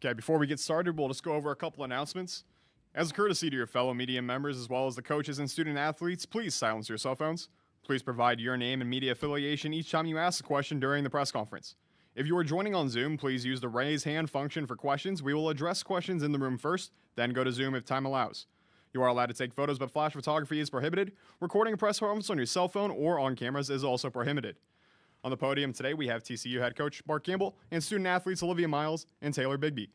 Okay, before we get started, we'll just go over a couple announcements. As a courtesy to your fellow media members as well as the coaches and student athletes, please silence your cell phones. Please provide your name and media affiliation each time you ask a question during the press conference. If you are joining on Zoom, please use the raise hand function for questions. We will address questions in the room first, then go to Zoom if time allows. You are allowed to take photos, but flash photography is prohibited. Recording a press conference on your cell phone or on cameras is also prohibited. On the podium today, we have TCU head coach Mark Campbell and student athletes Olivia Miles and Taylor Bigby.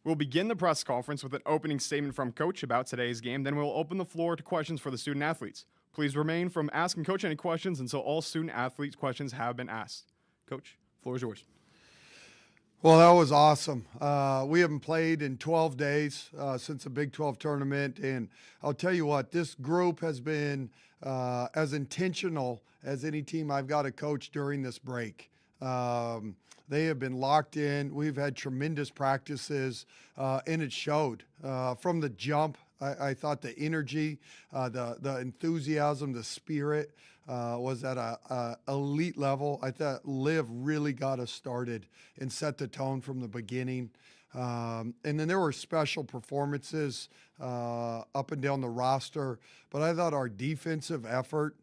We'll begin the press conference with an opening statement from Coach about today's game, then we'll open the floor to questions for the student athletes. Please remain from asking Coach any questions until all student athletes' questions have been asked. Coach, floor is yours. Well, that was awesome. We haven't played in 12 days since the Big 12 tournament, and I'll tell you what, this group has been as intentional as any team I've got to coach during this break. They have been locked in. We've had tremendous practices, and it showed. From the jump, I thought the energy, the enthusiasm, the spirit was at a elite level. I thought Liv really got us started and set the tone from the beginning. And then there were special performances up and down the roster. But I thought our defensive effort,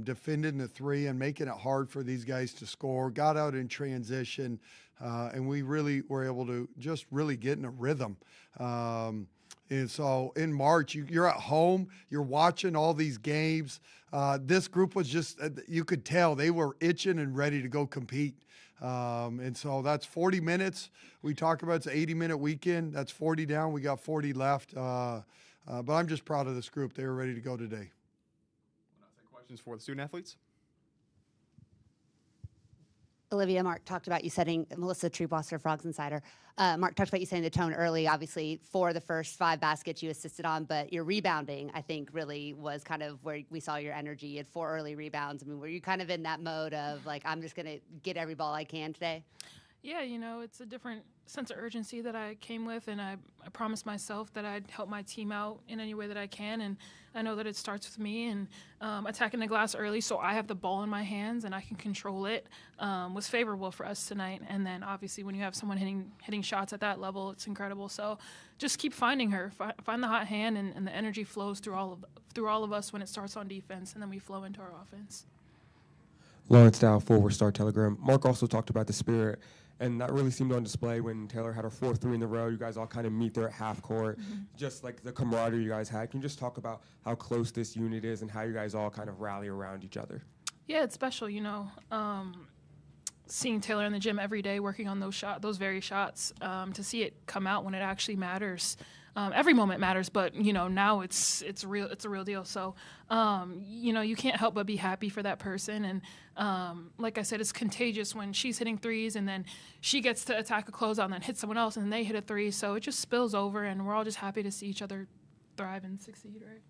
defending the three and making it hard for these guys to score, got out in transition, and we really were able to just really get in a rhythm. And so in March, you're at home, you're watching all these games. This group was just, you could tell they were itching and ready to go compete. And so that's 40 minutes. We talk about it's an 80-minute weekend. That's 40 down. We got 40 left. But I'm just proud of this group. They were ready to go today. We'll now take questions for the student athletes. Olivia, Mark talked about you setting, Melissa Treebwasser, Frogs Insider. Mark talked about you setting the tone early, obviously, for the first 5 baskets you assisted on, but your rebounding, I think, really was kind of where we saw your energy. You had 4 early rebounds. I mean, were you kind of in that mode of, like, I'm just going to get every ball I can today? Yeah, you know, it's a different sense of urgency that I came with, and I promised myself that I'd help my team out in any way that I can, and I know that it starts with me, and attacking the glass early so I have the ball in my hands and I can control it was favorable for us tonight. And then obviously when you have someone hitting shots at that level, it's incredible. So just keep finding her, find the hot hand, and the energy flows through all of us when it starts on defense, and then we flow into our offense. Lawrence Dow, Forward Star Telegram. Mark also talked about the spirit, and that really seemed on display when Taylor had her 4-3 in a row. You guys all kind of meet there at half court, just like the camaraderie you guys had. Can you just talk about how close this unit is and how you guys all kind of rally around each other? Yeah, it's special, you know. Seeing Taylor in the gym every day working on those very shots, to see it come out when it actually matters. Every moment matters, but you know now it's a real deal. So you know you can't help but be happy for that person. And like I said, it's contagious when she's hitting threes, and then she gets to attack a closeout and then hit someone else, and then they hit a three. So it just spills over, and we're all just happy to see each other thrive and succeed, right?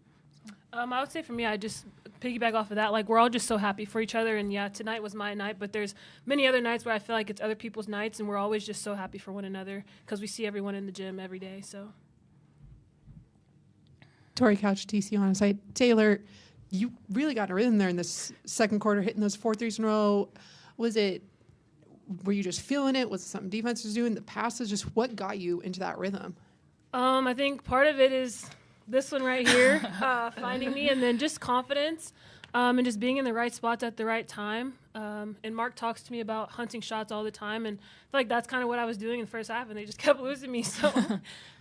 I would say for me, I just piggyback off of that. Like, we're all just so happy for each other. And, yeah, tonight was my night, but there's many other nights where I feel like it's other people's nights, and we're always just so happy for one another because we see everyone in the gym every day. So, Tori Couch, TCU on site. Taylor, you really got a rhythm there in this second quarter, hitting those 4 threes in a row. Were you just feeling it? Was it something defense was doing? The passes, just what got you into that rhythm? I think part of it is this one right here, finding me, and then just confidence, and just being in the right spots at the right time. And Mark talks to me about hunting shots all the time, and I feel like that's kind of what I was doing in the first half, and they just kept losing me. So,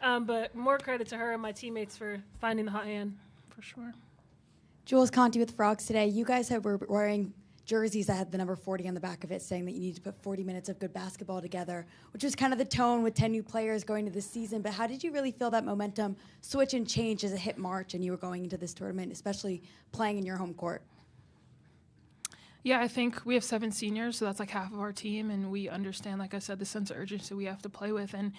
but more credit to her and my teammates for finding the hot hand, for sure. Jules Conti with Frogs today. You guys were wearing jerseys that had the number 40 on the back of it, saying that you need to put 40 minutes of good basketball together, which was kind of the tone with 10 new players going to this season. But how did you really feel that momentum switch and change as it hit March and you were going into this tournament, especially playing in your home court? Yeah, I think we have 7 seniors, so that's like half of our team, and we understand, like I said, the sense of urgency we have to play with. And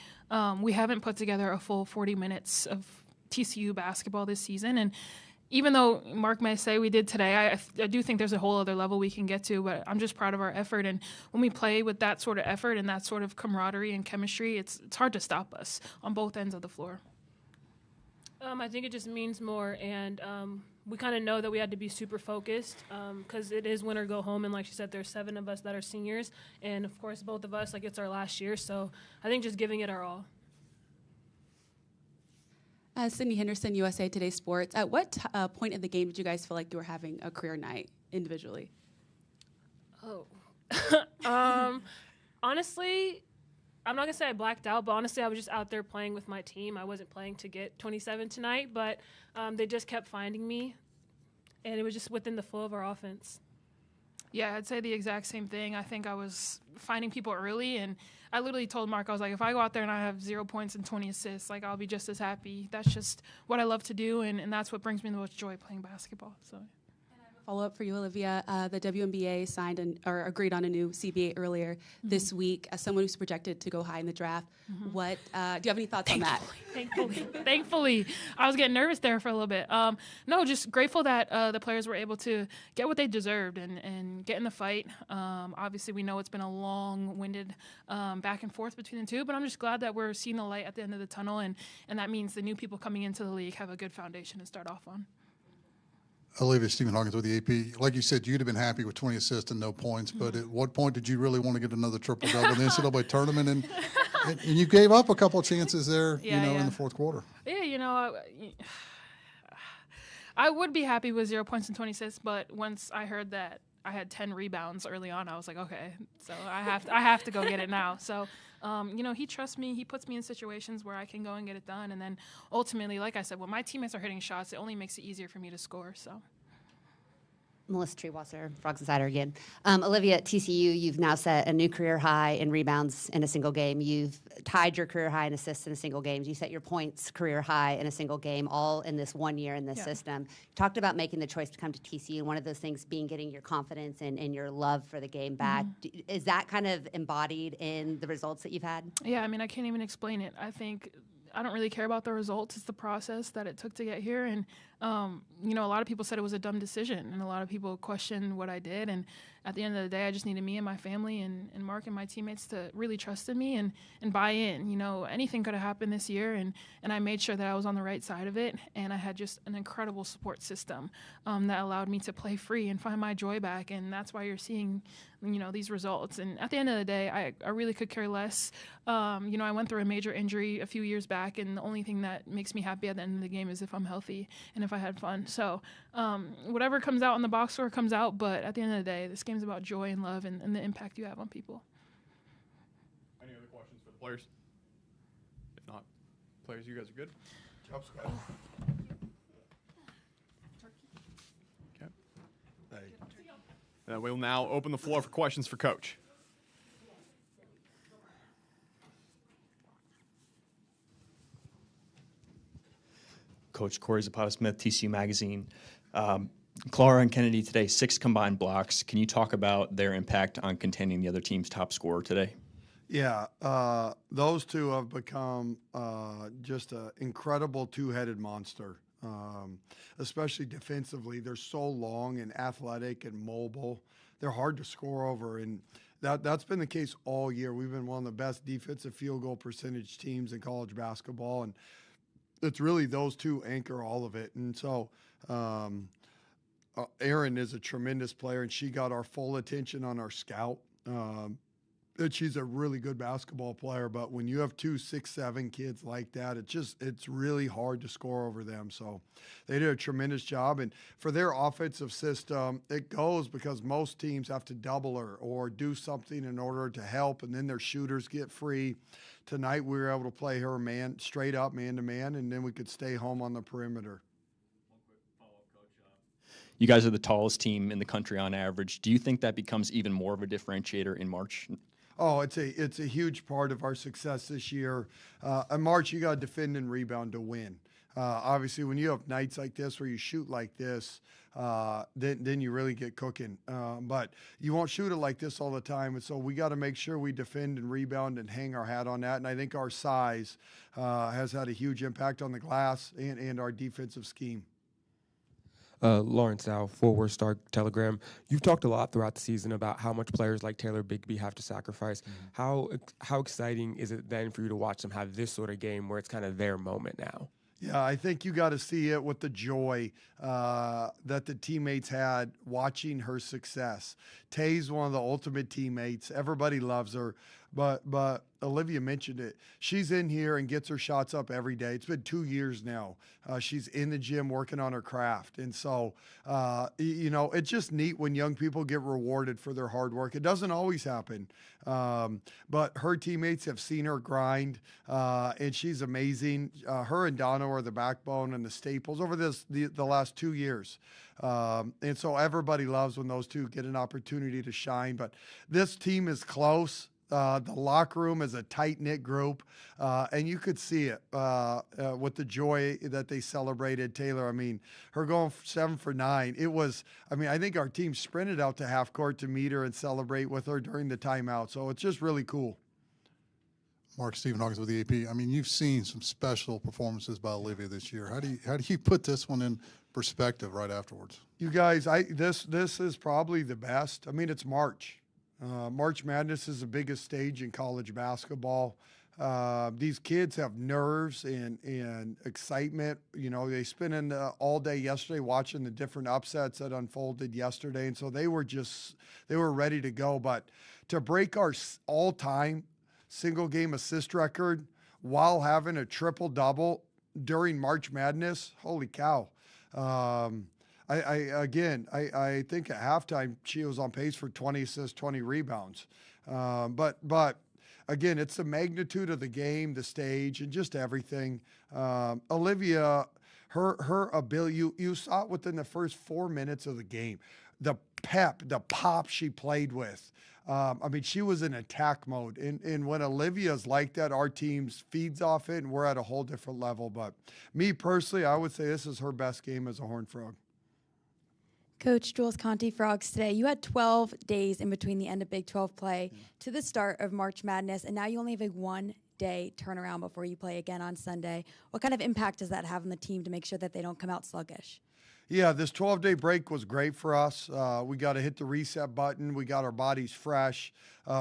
we haven't put together a full 40 minutes of TCU basketball this season. And even though Mark may say we did today, I do think there's a whole other level we can get to, but I'm just proud of our effort. And when we play with that sort of effort and that sort of camaraderie and chemistry, it's hard to stop us on both ends of the floor. I think it just means more, and we kind of know that we had to be super focused because it is win or go home, and like she said, there's 7 of us that are seniors, and of course both of us, like it's our last year, so I think just giving it our all. Sydney Henderson, USA Today Sports. At what point in the game did you guys feel like you were having a career night individually? Oh. Honestly, I'm not going to say I blacked out, but honestly, I was just out there playing with my team. I wasn't playing to get 27 tonight, but they just kept finding me, and it was just within the flow of our offense. Yeah, I'd say the exact same thing. I think I was finding people early, and I literally told Mark, I was like, if I go out there and I have 0 points and 20 assists, like I'll be just as happy. That's just what I love to do, and that's what brings me the most joy playing basketball. So. Follow-up for you, Olivia. The WNBA signed or agreed on a new CBA earlier this week. As someone who's projected to go high in the draft, what do you have any thoughts on that? Thankfully. I was getting nervous there for a little bit. No, just grateful that the players were able to get what they deserved and get in the fight. Obviously, we know it's been a long-winded back and forth between the two, but I'm just glad that we're seeing the light at the end of the tunnel, and that means the new people coming into the league have a good foundation to start off on. Olivia, Stephen Hawkins with the AP. Like you said, you'd have been happy with 20 assists and no points, but at what point did you really want to get another triple-double in the NCAA tournament? And you gave up a couple of chances there, in the fourth quarter. Yeah, I would be happy with 0 points and 20 assists, but once I heard that I had 10 rebounds early on, I was like, okay, so I have to go get it now. So, he trusts me. He puts me in situations where I can go and get it done. And then ultimately, like I said, when my teammates are hitting shots, it only makes it easier for me to score. So. Melissa Treewasser, Frogs Insider again. Olivia, at TCU, you've now set a new career high in rebounds in a single game. You've tied your career high in assists in a single game. You set your points career high in a single game, all in this 1 year in this system. You talked about making the choice to come to TCU, and one of those things being getting your confidence and your love for the game back. Is that kind of embodied in the results that you've had? Yeah, I can't even explain it. I don't really care about the results. It's the process that it took to get here. And, a lot of people said it was a dumb decision, and a lot of people questioned what I did. And at the end of the day, I just needed me and my family and Mark and my teammates to really trust in me and buy in. Anything could have happened this year, and I made sure that I was on the right side of it. And I had just an incredible support system that allowed me to play free and find my joy back. And that's why you're seeing, these results. And at the end of the day, I really could care less. I went through a major injury a few years back, and the only thing that makes me happy at the end of the game is if I'm healthy and if I had fun. So whatever comes out on the box score comes out, but at the end of the day, this game's about joy and love and the impact you have on people. Any other questions for the players? If not, players, you guys are good? Job, Scott. Okay. And we'll now open the floor for questions for Coach. Coach Corey Zapata-Smith, TCU Magazine. Clara and Kennedy today, 6 combined blocks. Can you talk about their impact on containing the other team's top scorer today? Yeah, those two have become just an incredible two-headed monster, especially defensively. They're so long and athletic and mobile. They're hard to score over, and that's been the case all year. We've been one of the best defensive field goal percentage teams in college basketball, and it's really those two anchor all of it. And so Erin is a tremendous player, and she got our full attention on our scout. And she's a really good basketball player, but when you have 2 6'7" kids like that, it's really hard to score over them. So they did a tremendous job. And for their offensive system, it goes because most teams have to double her or do something in order to help, and then their shooters get free. Tonight we were able to play her straight up man-to-man, and then we could stay home on the perimeter. You guys are the tallest team in the country on average. Do you think that becomes even more of a differentiator in March? Oh, it's a huge part of our success this year. In March, you got to defend and rebound to win. Obviously, when you have nights like this where you shoot like this, then you really get cooking. But you won't shoot it like this all the time, and so we got to make sure we defend and rebound and hang our hat on that. And I think our size has had a huge impact on the glass and our defensive scheme. Lawrence Dow, Forward Star Telegram. You've talked a lot throughout the season about how much players like Taylor Bigby have to sacrifice. How exciting is it then for you to watch them have this sort of game where it's kind of their moment now? Yeah, I think you got to see it with the joy that the teammates had watching her success. Tay's one of the ultimate teammates. Everybody loves her, but Olivia mentioned it. She's in here and gets her shots up every day. It's been 2 years now. She's in the gym working on her craft, and so it's just neat when young people get rewarded for their hard work. It doesn't always happen, but her teammates have seen her grind, and she's amazing. Her and Donna are the backbone and the staples over the last 2 years. And so everybody loves when those two get an opportunity to shine. But this team is close. The locker room is a tight-knit group, and you could see it with the joy that they celebrated Taylor. I mean, her going 7 for 9. I think our team sprinted out to half court to meet her and celebrate with her during the timeout. So it's just really cool. Mark, Stephen Hawkins with the AP. I mean, you've seen some special performances by Olivia this year. How do you put this one in perspective right afterwards? You guys, this is probably the best. I mean, it's March. March Madness is the biggest stage in college basketball. These kids have nerves and excitement. You know, they spent in all day yesterday watching the different upsets that unfolded yesterday, and so they were ready to go. But to break our all-time single game assist record while having a triple-double during March Madness, holy cow. I think at halftime she was on pace for 20 assists, 20 rebounds. But again, it's the magnitude of the game, the stage, and just everything. Olivia, her ability, you saw it within the first 4 minutes of the game. The pep, the pop she played with. She was in attack mode. And when Olivia's like that, our team feeds off it, and we're at a whole different level. But me personally, I would say this is her best game as a Horned Frog. Coach Jules Conti, Frogs today. You had 12 days in between the end of Big 12 play to the start of March Madness, and now you only have a 1 day turnaround before you play again on Sunday. What kind of impact does that have on the team to make sure that they don't come out sluggish? Yeah, this 12-day break was great for us. We got to hit the reset button. We got our bodies fresh.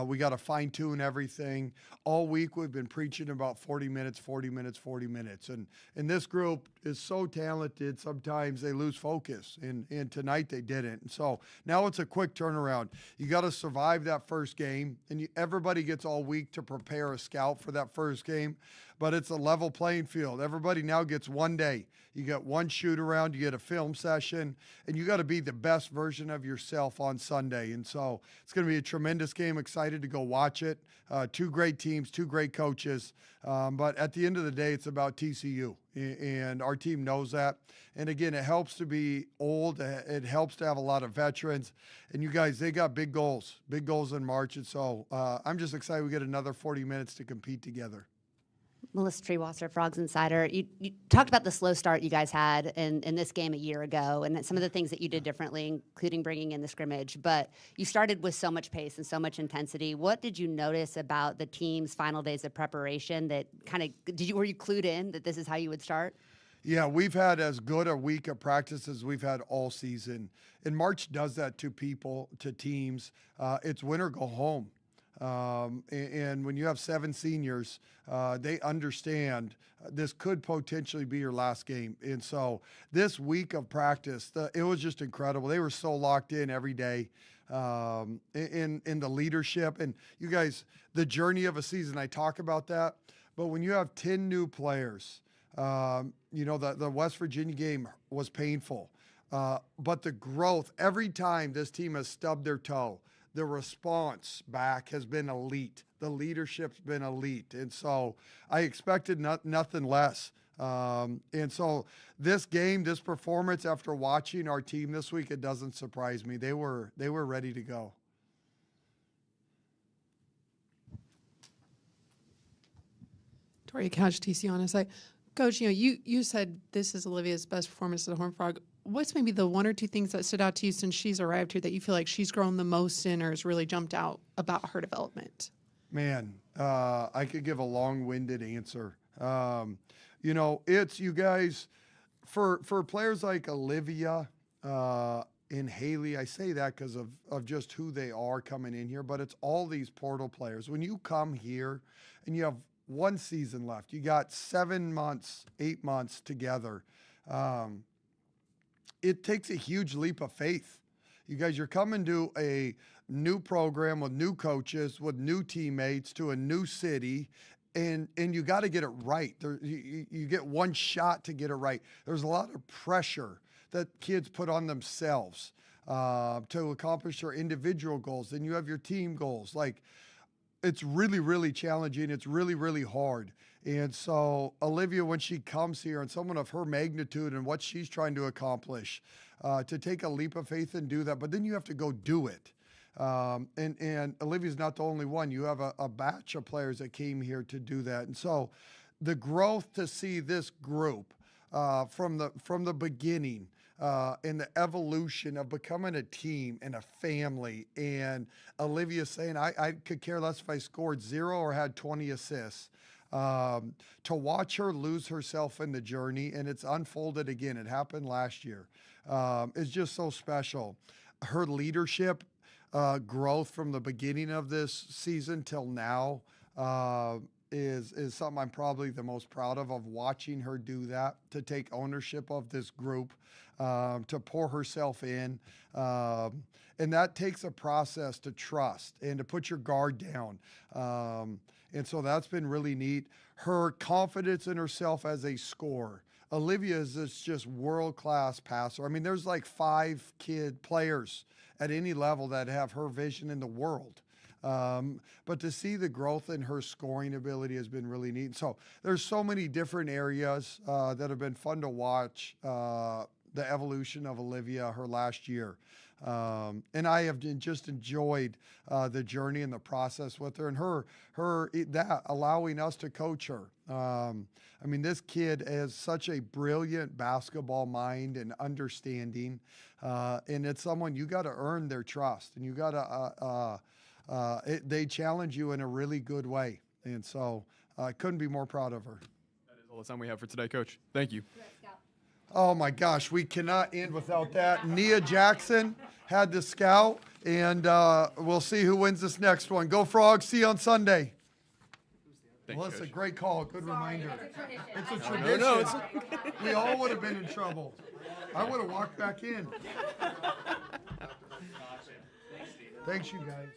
We got to fine-tune everything. All week we've been preaching about 40 minutes, 40 minutes, 40 minutes. And this group is so talented, sometimes they lose focus. And tonight they didn't. And so now it's a quick turnaround. You got to survive that first game. And everybody gets all week to prepare a scout for that first game. But it's a level playing field. Everybody now gets 1 day. You get one shoot around, you get a film session, and you got to be the best version of yourself on Sunday. And so it's going to be a tremendous game. Excited to go watch it. Two great teams, two great coaches. But at the end of the day, it's about TCU. And our team knows that. And again, it helps to be old. It helps to have a lot of veterans. And you guys, they got big goals in March. And so I'm just excited we get another 40 minutes to compete together. Melissa Treewasser, Frogs Insider. You talked about the slow start you guys had in this game a year ago and some of the things that you did differently, including bringing in the scrimmage. But you started with so much pace and so much intensity. What did you notice about the team's final days of preparation that were you clued in that this is how you would start? Yeah, we've had as good a week of practice as we've had all season. And March does that to people, to teams. It's win or go home. And when you have 7 seniors, they understand this could potentially be your last game. And so this week of practice, it was just incredible. They were so locked in every day in the leadership. And you guys, the journey of a season, I talk about that. But when you have 10 new players, the West Virginia game was painful. But the growth, every time this team has stubbed their toe, the response back has been elite. The leadership's been elite. And so I expected nothing less. And so this game, this performance, after watching our team this week, it doesn't surprise me. They were ready to go. Tori Couch, TCU on a site. Coach, you said this is Olivia's best performance as a Horned Frog. What's maybe the 1 or 2 things that stood out to you since she's arrived here that you feel like she's grown the most in or has really jumped out about her development? Man, I could give a long-winded answer. It's you guys, for players like Olivia and Haley, I say that because of just who they are coming in here, but it's all these portal players. When you come here and you have one season left. You got 7 months, 8 months together. It takes a huge leap of faith. You guys, you're coming to a new program with new coaches, with new teammates, to a new city, and you got to get it right. You get one shot to get it right. There's a lot of pressure that kids put on themselves to accomplish their individual goals. Then you have your team goals. Like, it's really, really challenging. It's really, really hard. And so Olivia, when she comes here, and someone of her magnitude and what she's trying to accomplish, to take a leap of faith and do that, but then you have to go do it. And Olivia's not the only one. You have a batch of players that came here to do that. And so the growth to see this group from the beginning, and the evolution of becoming a team and a family, and Olivia saying, I could care less if I scored 0 or had 20 assists. To watch her lose herself in the journey, and it's unfolded again. It happened last year. It's just so special. Her leadership, growth from the beginning of this season till now, is something I'm probably the most proud of watching her do that, to take ownership of this group, to pour herself in. And that takes a process to trust and to put your guard down. And so that's been really neat. Her confidence in herself as a scorer. Olivia is this just world-class passer. I mean, there's like 5 players at any level that have her vision in the world. But to see the growth in her scoring ability has been really neat. So there's so many different areas that have been fun to watch, the evolution of Olivia her last year. And I have just enjoyed the journey and the process with her, and that allowing us to coach her. I mean, this kid has such a brilliant basketball mind and understanding, and it's someone you got to earn their trust, and you got to. They challenge you in a really good way, and so I couldn't be more proud of her. That is all the time we have for today, Coach. Thank you. Oh my gosh, we cannot end without that. Nia Jackson had the scout, and we'll see who wins this next one. Go Frogs, see you on Sunday. Melissa, great call, good reminder. It's a tradition. No, we all would have been in trouble. I would have walked back in. Thanks, you guys.